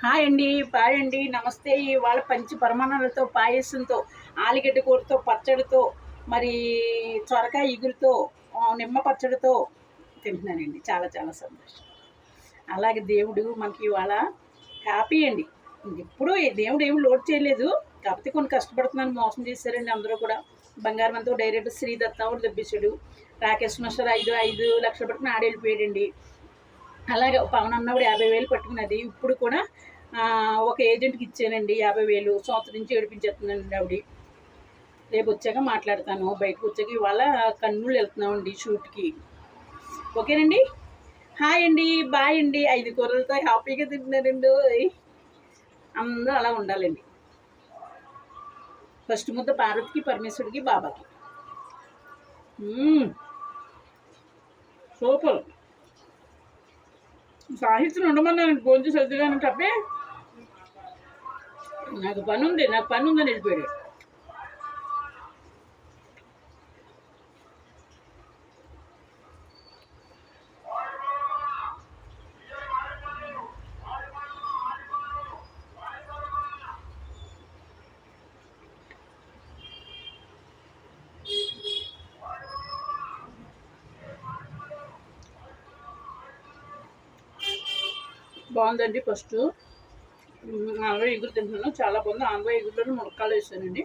Hi అండి, bye అండి, నమస్తే. ఇవాళ పంచి పరమాణాలతో పాయసంతో ఆలుగడ్డ కూరతో పచ్చడితో మరి సొరకాయ ఇగురుతో నిమ్మ పచ్చడితో తింటున్నానండి. చాలా చాలా సంతోషం. అలాగే దేవుడు మనకి ఇవాళ హ్యాపీ అండి. ఎప్పుడూ దేవుడు ఏమి లోటు చేయలేదు. కాకపోతే కొన్ని కష్టపడుతున్నాను, మోసం చేశారండి అందరూ కూడా. బంగారం అంతా డైరెక్ట్ శ్రీదత్త ఒకటి తెప్పించాడు. రాకేష్ మాస్టర్ 5 లక్షలు పట్టుకుని ఆడెళ్ళిపోయాడండి. అలాగే పవన్ అన్న కూడా 50,000 పట్టుకున్నది. ఇప్పుడు కూడా ఒక ఏజెంట్కి ఇచ్చానండి 50,000. సంవత్సరం నుంచి ఏడిపించేస్తుందండి ఆవిడ. రేపు వచ్చాక మాట్లాడతాను. బయటకు వచ్చాక ఇవాళ కర్నూలు వెళ్తున్నామండి షూట్కి. ఓకేనండి. హాయ్ అండి, బాయ్ అండి. 5 కూరలతో హ్యాపీగా తింటున్నారండి. అందరూ అలా ఉండాలండి. ఫస్ట్ ముద్ద పార్వతికి, పరమేశ్వరుడికి, బాబాకి. సూపర్. సాహిత్యం ఉండమన్నాను భోజనం సర్దిగాను తప్పే. నాకు పని ఉందని వెళ్ళిపోయాడు. బాగుందండి. ఫస్ట్ ఆంధ్ర ఎగురు తింటున్నాను, చాలా బాగుంది. ఆంధ్ర ఎగురులో మునక్కాయలు వేసానండి.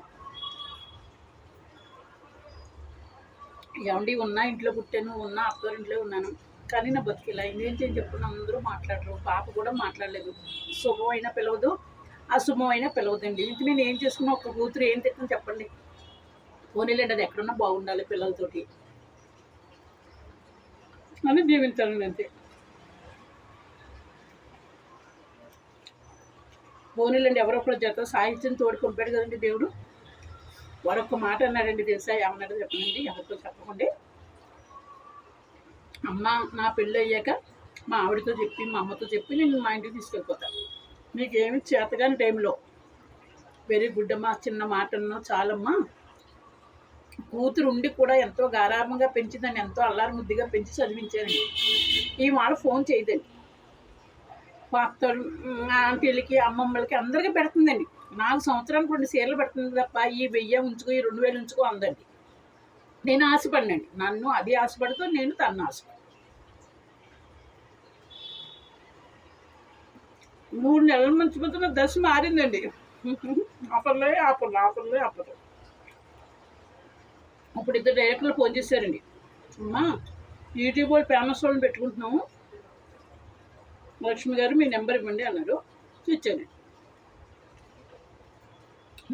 ఏమండి ఉన్నా ఇంట్లో పుట్టాను, ఉన్నా అత్తగారింట్లో ఉన్నాను, కానీ నా బతికిలా ఏం చేయని చెప్పుకున్న అందరూ మాట్లాడరు. పాప కూడా మాట్లాడలేదు. శుభం అయినా పిలవదు, అశుభం అయినా పిలవదండి. ఇంక నేను ఏం చేసుకున్నా ఒక కూతురు ఏం తిట్టని చెప్పండి. పోనీలేండి, అది ఎక్కడున్నా బాగుండాలి పిల్లలతోటి అని జీవించాలండి అంతే. పోనీలేండి, ఎవరొకరు జత సాహిత్యం తోడు పంపాడు కదండి దేవుడు. వారొక్క మాట అన్నాడండి, తెలుసా? ఏమన్నాడో చెప్పనండి, ఎవరితో చెప్పకండి. అమ్మ, నా పెళ్ళి అయ్యాక మా ఆవిడతో చెప్పి మా అమ్మతో చెప్పి నేను మా ఇంటికి తీసుకెళ్ళిపోతాను. మీకు ఏమి చేతగాని టైంలో వెరీ గుడ్ అమ్మా, చిన్న మాట అన్నా చాలమ్మా. కూతురు ఉండి కూడా ఎంతో గారాభంగా పెంచిందని, ఎంతో అల్లారు ముద్దుగా పెంచి చదివించానండి. ఈ మాట ఫోన్ చేయదండి. అత్తలు, ఆంటీలకి, అమ్మమ్మలకి అందరికీ పెడుతుందండి. 4 సంవత్సరాలకు 2 చీరలు పెడుతుంది తప్ప ఈ 1000 ఉంచుకో, ఈ 2000 ఉంచుకో అందండి. నేను ఆశపడినండి. నన్ను అది ఆశపడుతూ నేను తను ఆశపడి 3 నెలల మంచి మధ్యన దశ మారిందండి. ఆఫర్లే ఆఫర్లు, ఆఫర్లే ఆఫర్లు. ఇప్పుడు 2 డైరెక్టర్లు ఫోన్ చేశారండి. అమ్మా, యూట్యూబ్ వాళ్ళు ఫేమస్ వాళ్ళని పెట్టుకుంటున్నాము, లక్ష్మి గారు మీ నెంబర్ ఇవ్వండి అన్నారు. ఇచ్చాను.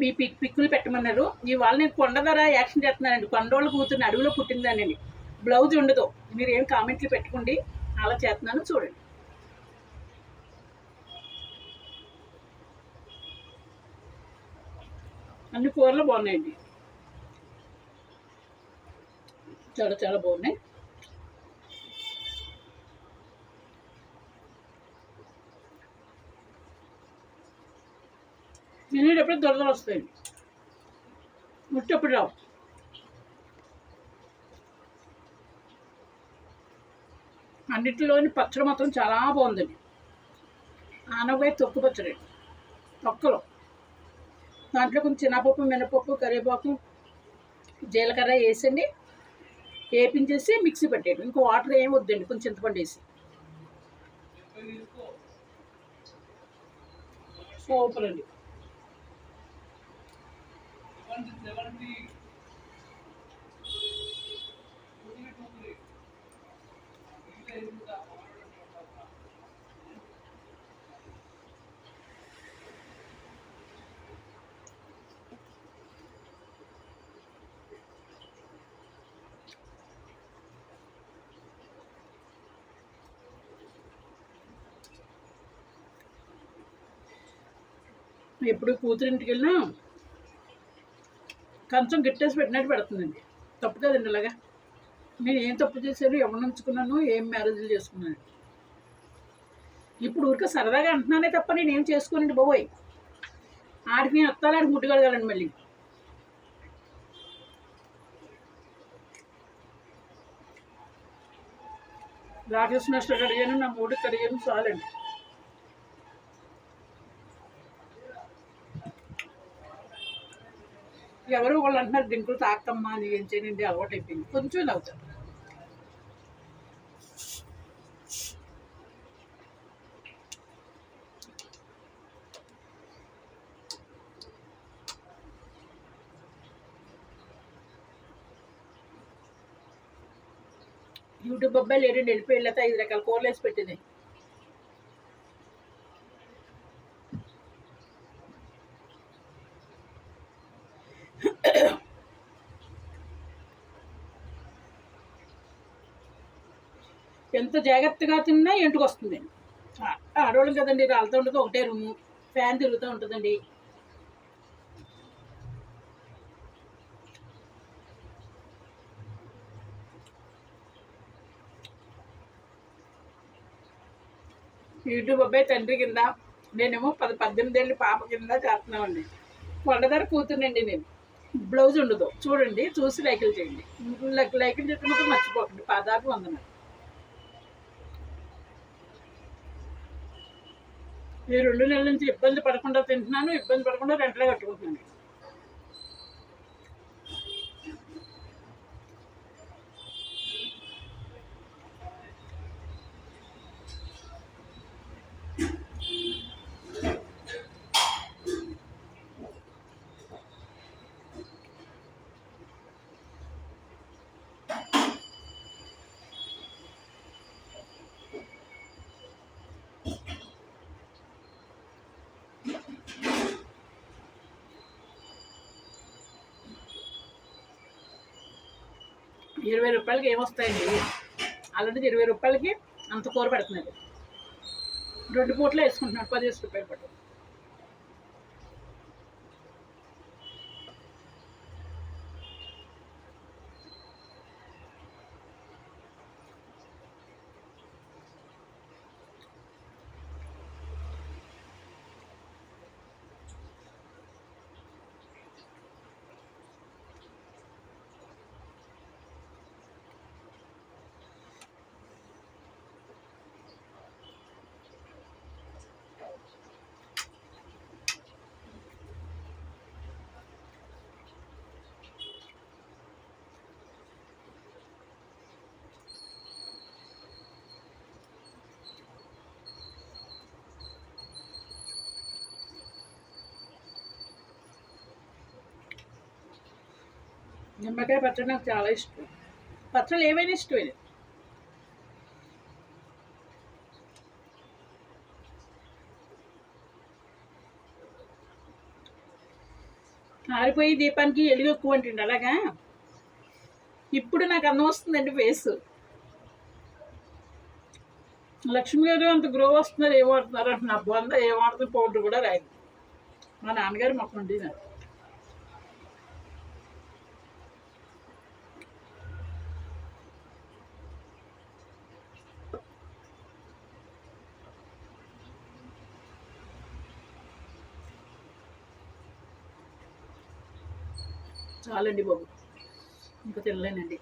మీ పిక్కులు పెట్టమన్నారు. ఇవాళ నేను కొండ ధర యాక్షన్ చేస్తున్నానండి. కొండోళ్ళ కూతురుని అడవిలో పుట్టిందానండి. బ్లౌజ్ ఉండదు, మీరు ఏం కామెంట్లు పెట్టుకోండి, అలా చేస్తున్నాను చూడండి. అన్ని కూరలు బాగున్నాయండి, చాలా చాలా బాగున్నాయి. తినేటప్పుడు దొరదలు వస్తాయండి, ముట్టప్పుడు రావు. అన్నిటిలోని పచ్చడి మాత్రం చాలా బాగుందండి. ఆనపకాయ తొక్కు పచ్చడి, తొక్కలు. దాంట్లో కొంచెం శనగపప్పు, మినపప్పు, కరివేపాకు, జీలకర్ర వేసండి, వేపించేసి మిక్సీ పెట్టేయండి. ఇంకో వాటర్ ఏమి వద్దండి, కొంచెం చింతపండు వేసి. సూపర్ అండి. ఎప్పుడు కూతురింటికి వెళ్ళినా కంచం గిట్టేసి పెట్టినట్టు పెడుతుందండి. తప్పు కదండి అలాగా. నేను ఏం తప్పు చేశాను, ఎవరిని ఉంచుకున్నాను, ఏం మ్యారేజ్లు చేసుకున్నాను. ఇప్పుడు ఊరికే సరదాగా అంటున్నానే తప్ప నేనేం చేసుకోనండి బాబోయ్. ఆడికి నేను వస్తాను, ఆడికి ముట్టు కడగాలండి మళ్ళీ. రాకేష్ మాస్టర్ అడిగాను, నా మూడుకి అడిగాను, చాలండి. ఎవరు వాళ్ళు అంటున్నారు డ్రింకులు తాకమ్మా అని, ఏం చేయనండి అలవాటు అయిపోయింది, కొంచెం తాగుతాను. యూట్యూబ్ అబ్బాయి లేడండి, వెళ్ళిపోయి వెళ్ళితే 5 రకాల కూరలు వేసి పెట్టింది. ఎంత జాగ్రత్తగా తిన్నా ఎంటుకు వస్తుంది. ఆడవాళ్ళు కదండి, రాళ్ళతో ఉండదు, ఒకటే రూము, ఫ్యాన్ తిరుగుతూ ఉంటుందండి. యూట్యూబ్ అబ్బాయి తండ్రి కింద, నేనేమో 18 ఏళ్ళ పాప కింద చేస్తున్నామండి. కొండధర కూతురునండి నేను. బ్లౌజ్ ఉండదు, చూడండి, చూసి లైకులు చేయండి. లైకులు చేస్తే మాత్రం మర్చిపోకండి. పాదాపు వందనాలు. ఈ 2 నెలల నుంచి ఇబ్బంది పడకుండా తింటున్నాను, ఇబ్బంది పడకుండా రెంట్లో కట్టుకుంటున్నాను. ₹20 ఏమొస్తాయండి? అలాంటిది ₹20 అంత కూర పెడుతున్నారు. 2 పూటలు వేసుకుంటున్నాడు, ₹15 పట్టు. నిమ్మకాయ పచ్చడి నాకు చాలా ఇష్టం. పచ్చళ్ళు ఏమైనా ఇష్టమే. ఆరిపోయి దీపానికి ఎలుగు ఎక్కువ అంటండి. అలాగా ఇప్పుడు నాకు అన్నం వస్తుందండి ఫేస్. లక్ష్మి గారు అంత గ్రో వస్తున్నారు, ఏం వాడుతున్నారు అంటే నా బొంద ఏం వాడుతుంది, పౌడర్ కూడా రాయదు. మా నాన్నగారు మొక్క వండినారు. చాలండి బాబు, ఇంకా తినలేనండి.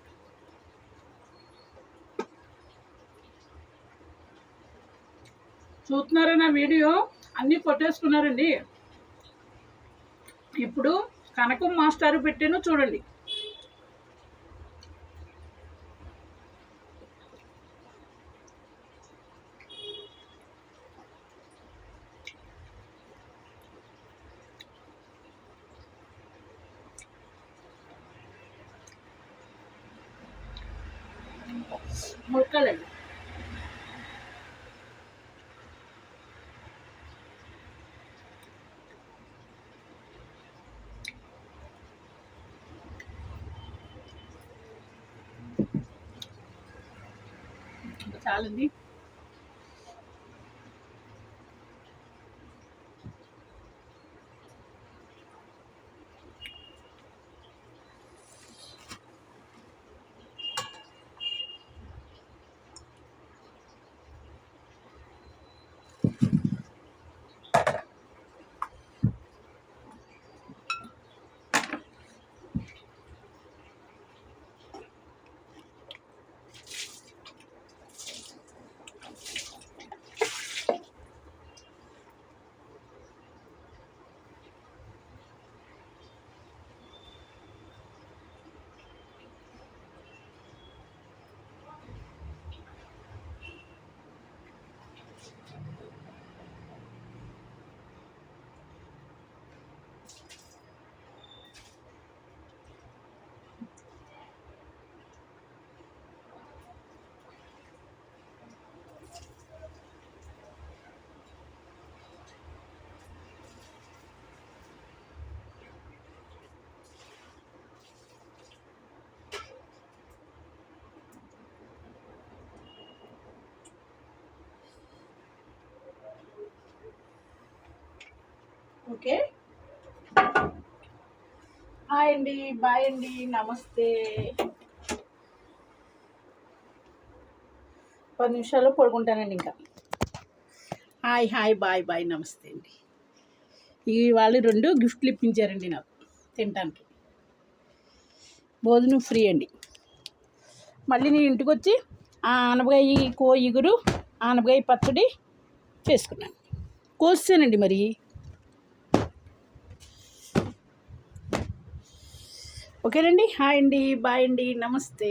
చూస్తున్నారా నా వీడియో? అన్నీ కొట్టేసుకున్నారండి. ఇప్పుడు కనకం మాస్టారు పెట్టాను, చూడండి. ముక్కలండి. చాలండి. ఓకే. హాయ్ అండి, బాయ్ అండి, నమస్తే. 10 నిమిషాల్లో పడుకుంటానండి ఇంకా. హాయ్ హాయ్, బాయ్ బాయ్, నమస్తే అండి. వాళ్ళు 2 గిఫ్ట్లు ఇప్పించారండి నాకు తినటానికి. భోజనం ఫ్రీ అండి. మళ్ళీ నేను ఇంటికి వచ్చి ఆనపకాయ ఇగురు, ఆనపకాయ పచ్చడి చేసుకున్నాను. కోసానండి మరి. ఓకేనండి. హాయ్ అండి, బాయ్ అండి, నమస్తే.